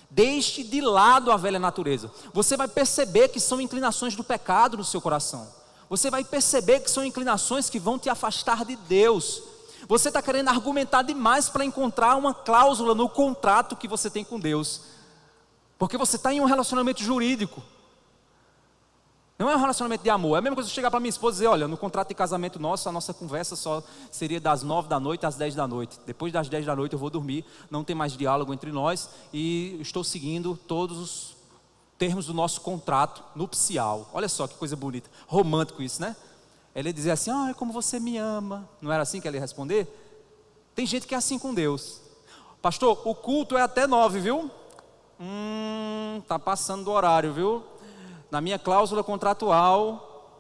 deixe de lado a velha natureza. Você vai perceber que são inclinações do pecado no seu coração. Você vai perceber que são inclinações que vão te afastar de Deus. Você está querendo argumentar demais para encontrar uma cláusula no contrato que você tem com Deus, porque você está em um relacionamento jurídico. Não é um relacionamento de amor. É a mesma coisa que chegar para minha esposa e dizer, olha, no contrato de casamento nosso, a nossa conversa só seria das 9 da noite às 10 da noite. Depois das 10 da noite eu vou dormir, não tem mais diálogo entre nós e estou seguindo todos os termos do nosso contrato nupcial. Olha só que coisa bonita, romântico isso, né? Ele ia dizer assim, como você me ama. Não era assim que ele ia responder? Tem gente que é assim com Deus. Pastor, o culto é até 9, viu? Tá passando do horário, viu? Na minha cláusula contratual,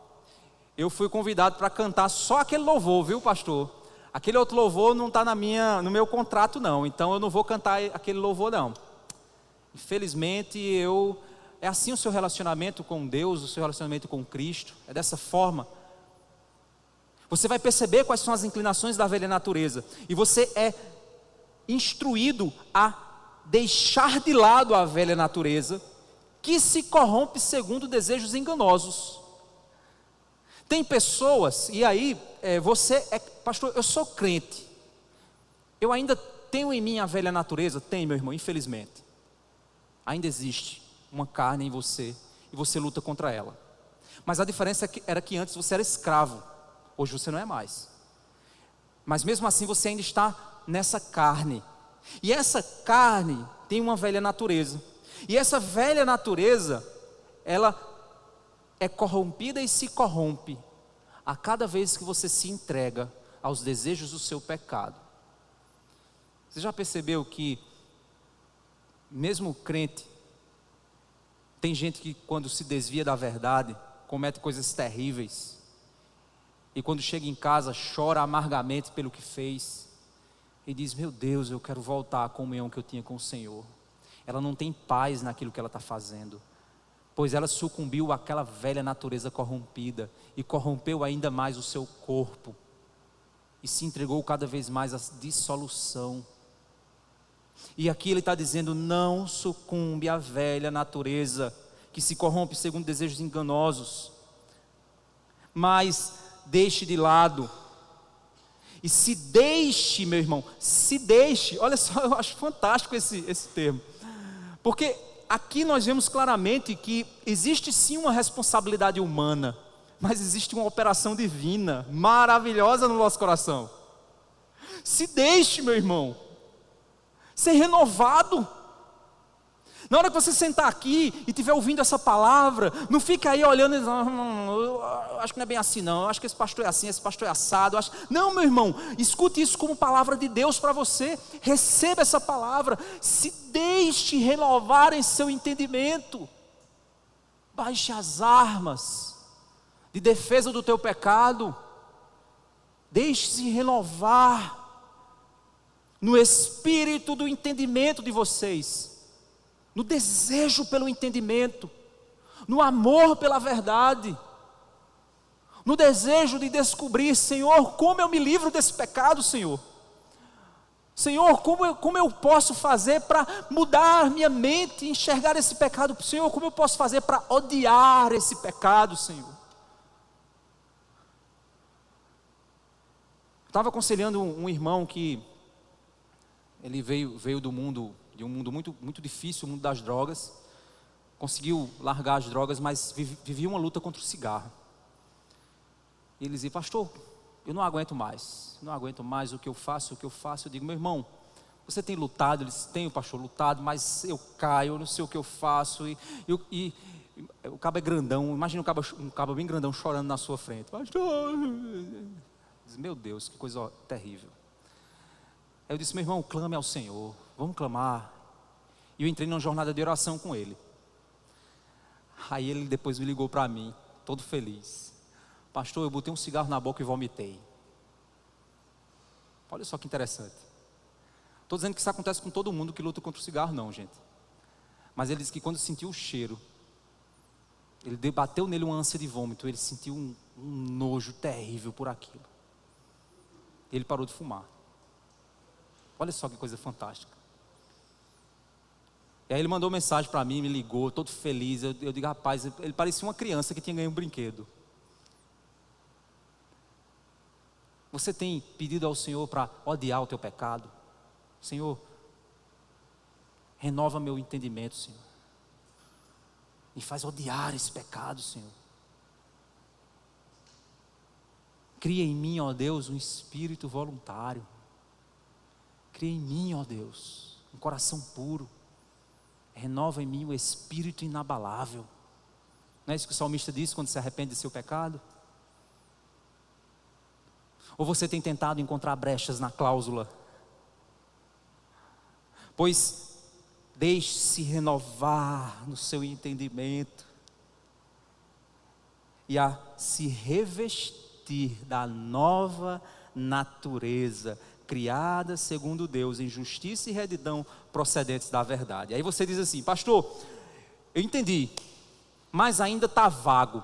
eu fui convidado para cantar só aquele louvor, viu, pastor? Aquele outro louvor não está no meu contrato, não. Então eu não vou cantar aquele louvor, não. Infelizmente, é assim o seu relacionamento com Deus, o seu relacionamento com Cristo. É dessa forma. Você vai perceber quais são as inclinações da velha natureza. E você é instruído a deixar de lado a velha natureza, que se corrompe segundo desejos enganosos. Tem pessoas, e aí pastor, eu sou crente, eu ainda tenho em mim a velha natureza? Tem, meu irmão, infelizmente. Ainda existe uma carne em você, e você luta contra ela. Mas a diferença era que antes você era escravo, hoje você não é mais. Mas mesmo assim você ainda está nessa carne, e essa carne tem uma velha natureza. E essa velha natureza, ela é corrompida e se corrompe a cada vez que você se entrega aos desejos do seu pecado. Você já percebeu que, mesmo crente, tem gente que quando se desvia da verdade, comete coisas terríveis, e quando chega em casa chora amargamente pelo que fez, e diz, meu Deus, eu quero voltar à comunhão que eu tinha com o Senhor. Ela não tem paz naquilo que ela está fazendo, pois ela sucumbiu àquela velha natureza corrompida, e corrompeu ainda mais o seu corpo, e se entregou cada vez mais à dissolução. E aqui ele está dizendo, não sucumbe à velha natureza, que se corrompe segundo desejos enganosos, mas deixe de lado, e se deixe, meu irmão, se deixe. Olha só, eu acho fantástico esse termo, porque aqui nós vemos claramente que existe sim uma responsabilidade humana, mas existe uma operação divina, maravilhosa no nosso coração. Se deixe, meu irmão, ser renovado. Na hora que você sentar aqui e estiver ouvindo essa palavra, não fica aí olhando e dizendo, eu acho que não é bem assim não, eu acho que esse pastor é assim, esse pastor é assado. Não, meu irmão, escute isso como palavra de Deus para você, receba essa palavra, se deixe renovar em seu entendimento, baixe as armas de defesa do teu pecado, deixe-se renovar no espírito do entendimento de vocês, no desejo pelo entendimento, no amor pela verdade, no desejo de descobrir, Senhor, como eu me livro desse pecado, Senhor. Senhor, como eu posso fazer para mudar minha mente, enxergar esse pecado, Senhor, como eu posso fazer para odiar esse pecado, Senhor. Estava aconselhando um irmão que ele veio do mundo, de um mundo muito, muito difícil, o mundo das drogas, conseguiu largar as drogas, mas vivia uma luta contra o cigarro. E ele dizia, pastor, eu não aguento mais o que eu faço. Eu digo, meu irmão, você tem lutado? Ele disse, tenho, pastor, lutado, mas eu caio, eu não sei o que eu faço, e o cabo é grandão, imagina um cabo bem grandão chorando na sua frente, pastor, meu Deus, que coisa terrível. Aí eu disse, meu irmão, clame ao Senhor, vamos clamar. E eu entrei numa jornada de oração com ele. Aí ele depois me ligou para mim, todo feliz, pastor, eu botei um cigarro na boca e vomitei. Olha só que interessante. Estou dizendo que isso acontece com todo mundo que luta contra o cigarro, não, gente. Mas ele disse que quando sentiu o cheiro, ele debateu nele uma ânsia de vômito, ele sentiu um nojo terrível por aquilo. Ele parou de fumar. Olha só que coisa fantástica. E aí ele mandou mensagem para mim, me ligou, todo feliz. Eu digo, rapaz, ele parecia uma criança que tinha ganho um brinquedo. Você tem pedido ao Senhor para odiar o teu pecado? Senhor, renova meu entendimento, Senhor. Me faz odiar esse pecado, Senhor. Cria em mim, ó Deus, um espírito voluntário. Cria em mim, ó Deus, um coração puro. Renova em mim o espírito inabalável. Não é isso que o salmista diz quando se arrepende de seu pecado? Ou você tem tentado encontrar brechas na cláusula? Pois deixe-se renovar no seu entendimento e a se revestir da nova natureza, criada segundo Deus, em justiça e retidão procedentes da verdade. Aí você diz assim, pastor, eu entendi, mas ainda está vago.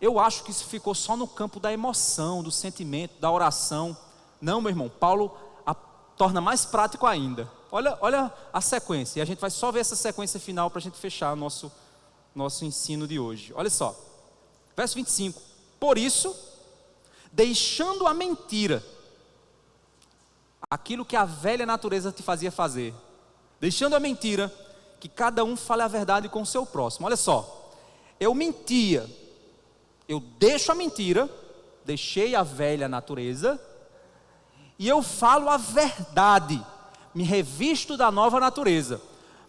Eu acho que isso ficou só no campo da emoção, do sentimento, da oração. Não, meu irmão, Paulo torna mais prático ainda. Olha a sequência, e a gente vai só ver essa sequência final para a gente fechar o nosso ensino de hoje. Olha só, verso 25, por isso, deixando a mentira, aquilo que a velha natureza te fazia fazer, deixando a mentira, que cada um fale a verdade com o seu próximo. Olha só, eu mentia, eu deixo a mentira, deixei a velha natureza, e eu falo a verdade, me revisto da nova natureza.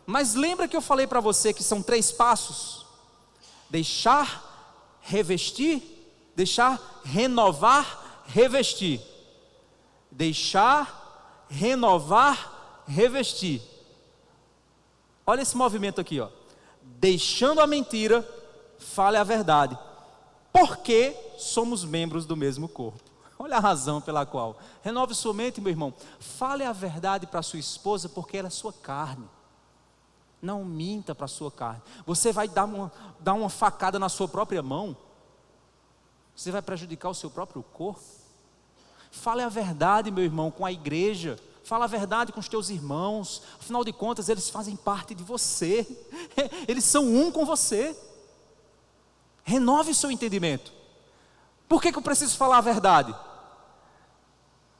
Mas lembra que eu falei para você que são 3 passos? Deixar, revestir, deixar, renovar, revestir. Deixar, renovar, revestir. Olha esse movimento aqui, ó. Deixando a mentira, fale a verdade. Porque somos membros do mesmo corpo. Olha a razão pela qual. Renove sua mente, meu irmão. Fale a verdade para sua esposa, porque ela é sua carne. Não minta para a sua carne. Você vai dar uma facada na sua própria mão. Você vai prejudicar o seu próprio corpo. Fale a verdade, meu irmão, com a igreja. Fala a verdade com os teus irmãos. Afinal de contas, eles fazem parte de você. Eles são um com você. Renove seu entendimento. Por que eu preciso falar a verdade?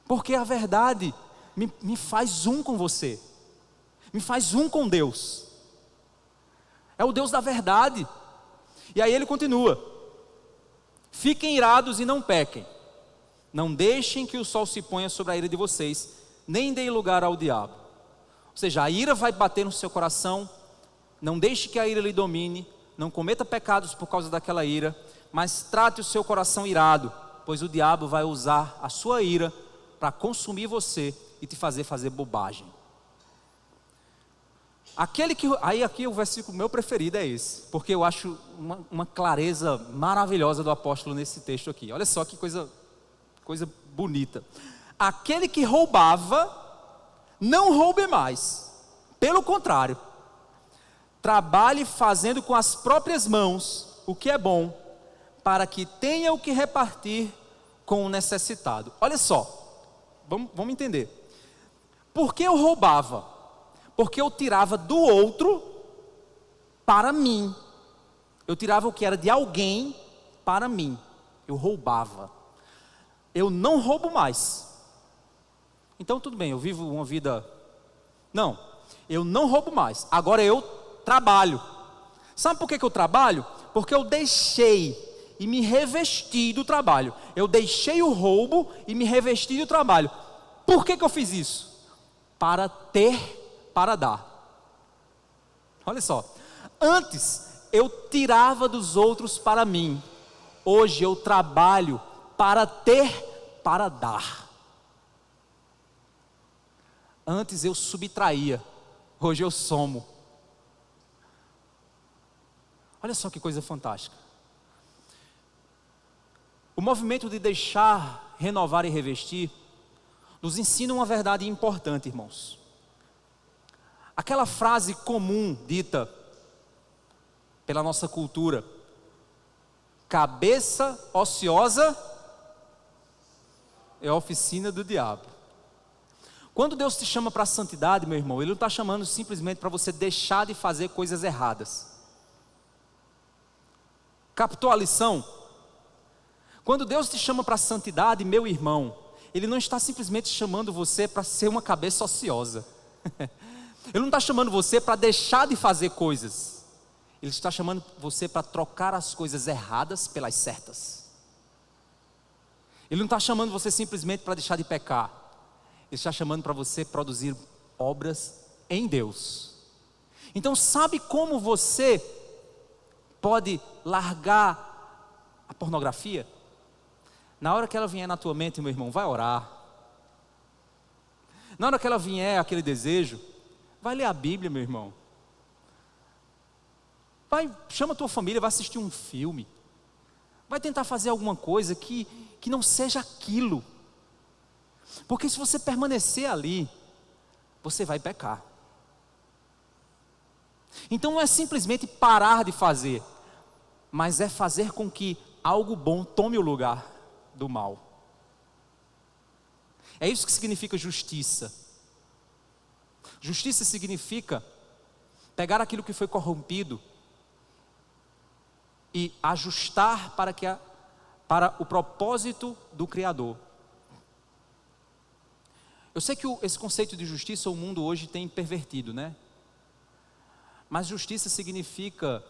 Porque a verdade me faz um com você. Me faz um com Deus. é o Deus da verdade. E aí ele continua: fiquem irados e não pequem, não deixem que o sol se ponha sobre a ira de vocês, nem deem lugar ao diabo. Ou seja, a ira vai bater no seu coração, não deixe que a ira lhe domine, não cometa pecados por causa daquela ira, mas trate o seu coração irado, pois o diabo vai usar a sua ira para consumir você e te fazer bobagem. Aí aqui o versículo meu preferido é esse, porque eu acho uma clareza maravilhosa do apóstolo nesse texto aqui. Olha só que coisa bonita. Aquele que roubava, não roube mais. Pelo contrário, trabalhe fazendo com as próprias mãos o que é bom, para que tenha o que repartir com o necessitado. Olha só, vamos entender. Por que eu roubava? Porque eu tirava do outro para mim. Eu tirava o que era de alguém para mim. Eu roubava. Eu não roubo mais. Então tudo bem, eu vivo uma vida... Não, eu não roubo mais. Agora eu trabalho. Sabe por que eu trabalho? Porque eu deixei e me revesti do trabalho. Eu deixei o roubo e me revesti do trabalho. Por que eu fiz isso? Para ter, para dar. Olha só, antes eu tirava dos outros para mim, hoje eu trabalho para ter, para dar. Antes eu subtraía, hoje eu somo. Olha só que coisa fantástica. O movimento de deixar, renovar e revestir nos ensina uma verdade importante, irmãos. Aquela frase comum dita pela nossa cultura: cabeça ociosa é a oficina do diabo. Quando Deus te chama para a santidade, meu irmão, Ele não está chamando simplesmente para você deixar de fazer coisas erradas. Captou a lição? Quando Deus te chama para a santidade, meu irmão, Ele não está simplesmente chamando você para ser uma cabeça ociosa. Ele não está chamando você para deixar de fazer coisas. Ele está chamando você para trocar as coisas erradas pelas certas. Ele não está chamando você simplesmente para deixar de pecar. Ele está chamando para você produzir obras em Deus. Então sabe como você pode largar a pornografia? Na hora que ela vier na tua mente, meu irmão, vai orar. Na hora que ela vier aquele desejo, vai ler a Bíblia, meu irmão. Chama a tua família, vai assistir um filme. Vai tentar fazer alguma coisa que não seja aquilo. Porque se você permanecer ali, você vai pecar. Então não é simplesmente parar de fazer, mas é fazer com que algo bom tome o lugar do mal. É isso que significa justiça. Justiça significa pegar aquilo que foi corrompido e ajustar para o propósito do Criador. Eu sei que esse conceito de justiça o mundo hoje tem pervertido, né? Mas justiça significa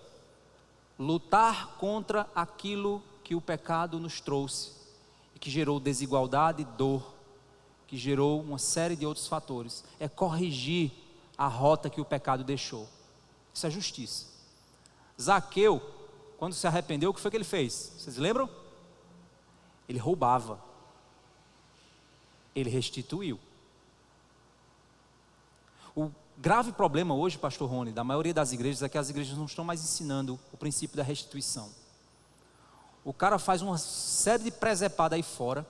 lutar contra aquilo que o pecado nos trouxe e que gerou desigualdade, dor, que gerou uma série de outros fatores. É corrigir a rota que o pecado deixou. Isso é justiça. Zaqueu, quando se arrependeu, o que foi que ele fez? Vocês lembram? Ele roubava. Ele restituiu. O grave problema hoje, pastor Rony, da maioria das igrejas é que as igrejas não estão mais ensinando o princípio da restituição. O cara faz uma série de presepada aí fora,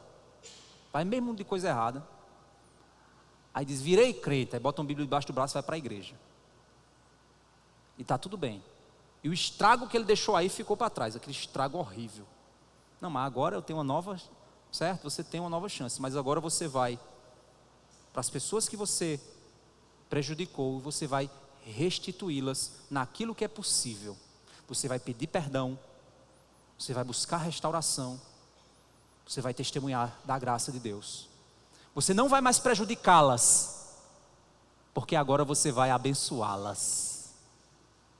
faz mesmo de coisa errada, aí diz, virei crente, aí bota uma Bíblia debaixo do braço e vai para a igreja. E está tudo bem. E o estrago que ele deixou aí ficou para trás, aquele estrago horrível. Não, mas agora eu tenho uma nova, certo? Você tem uma nova chance, mas agora você vai para as pessoas que você prejudicou, você vai restituí-las naquilo que é possível. Você vai pedir perdão, você vai buscar restauração, você vai testemunhar da graça de Deus. Você não vai mais prejudicá-las, porque agora você vai abençoá-las.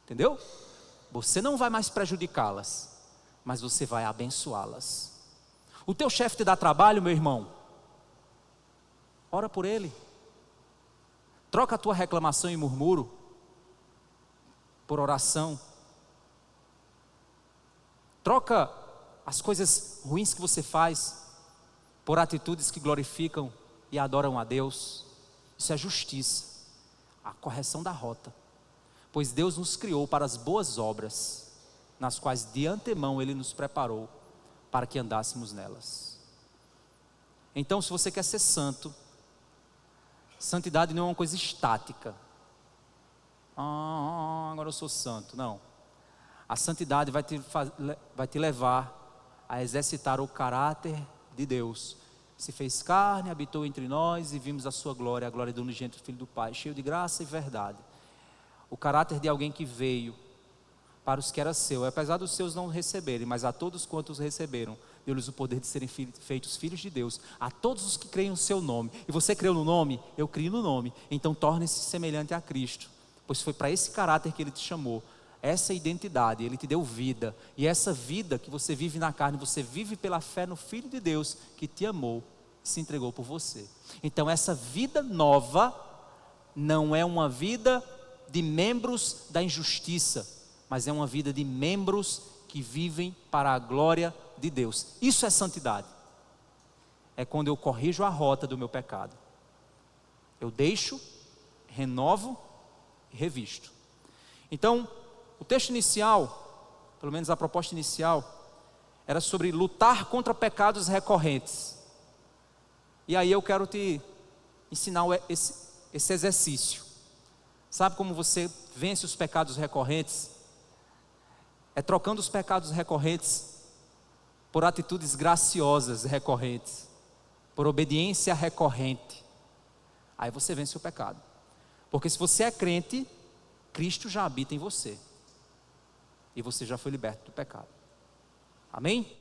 Entendeu? você não vai mais prejudicá-las, mas você vai abençoá-las. O teu chefe te dá trabalho, meu irmão, ora por ele. Troca a tua reclamação e murmúrio por oração. Troca as coisas ruins que você faz por atitudes que glorificam e adoram a Deus. Isso é justiça, a correção da rota. Pois Deus nos criou para as boas obras, nas quais de antemão Ele nos preparou para que andássemos nelas. Então, se você quer ser santo, santidade não é uma coisa estática. Agora eu sou santo. Não. A santidade vai te levar a exercitar o caráter de Deus. Se fez carne, habitou entre nós e vimos a sua glória, a glória do unigênito Filho do Pai, cheio de graça e verdade. O caráter de alguém que veio para os que era seu, apesar dos seus não receberem, mas a todos quantos receberam, deu-lhes o poder de serem feitos filhos de Deus, a todos os que creem no seu nome. E você creu no nome? Eu creio no nome. Então torne-se semelhante a Cristo, pois foi para esse caráter que Ele te chamou, essa identidade, Ele te deu vida, e essa vida que você vive na carne, você vive pela fé no Filho de Deus, que te amou, se entregou por você. Então essa vida nova, não é uma vida de membros da injustiça, mas é uma vida de membros que vivem para a glória de Deus. Isso é santidade. É quando eu corrijo a rota do meu pecado. Eu deixo, renovo e revisto. Então, o texto inicial, pelo menos a proposta inicial, era sobre lutar contra pecados recorrentes. E aí eu quero te ensinar esse exercício. Sabe como você vence os pecados recorrentes? É trocando os pecados recorrentes por atitudes graciosas recorrentes, por obediência recorrente. Aí você vence o pecado. Porque se você é crente, Cristo já habita em você. E você já foi liberto do pecado. Amém?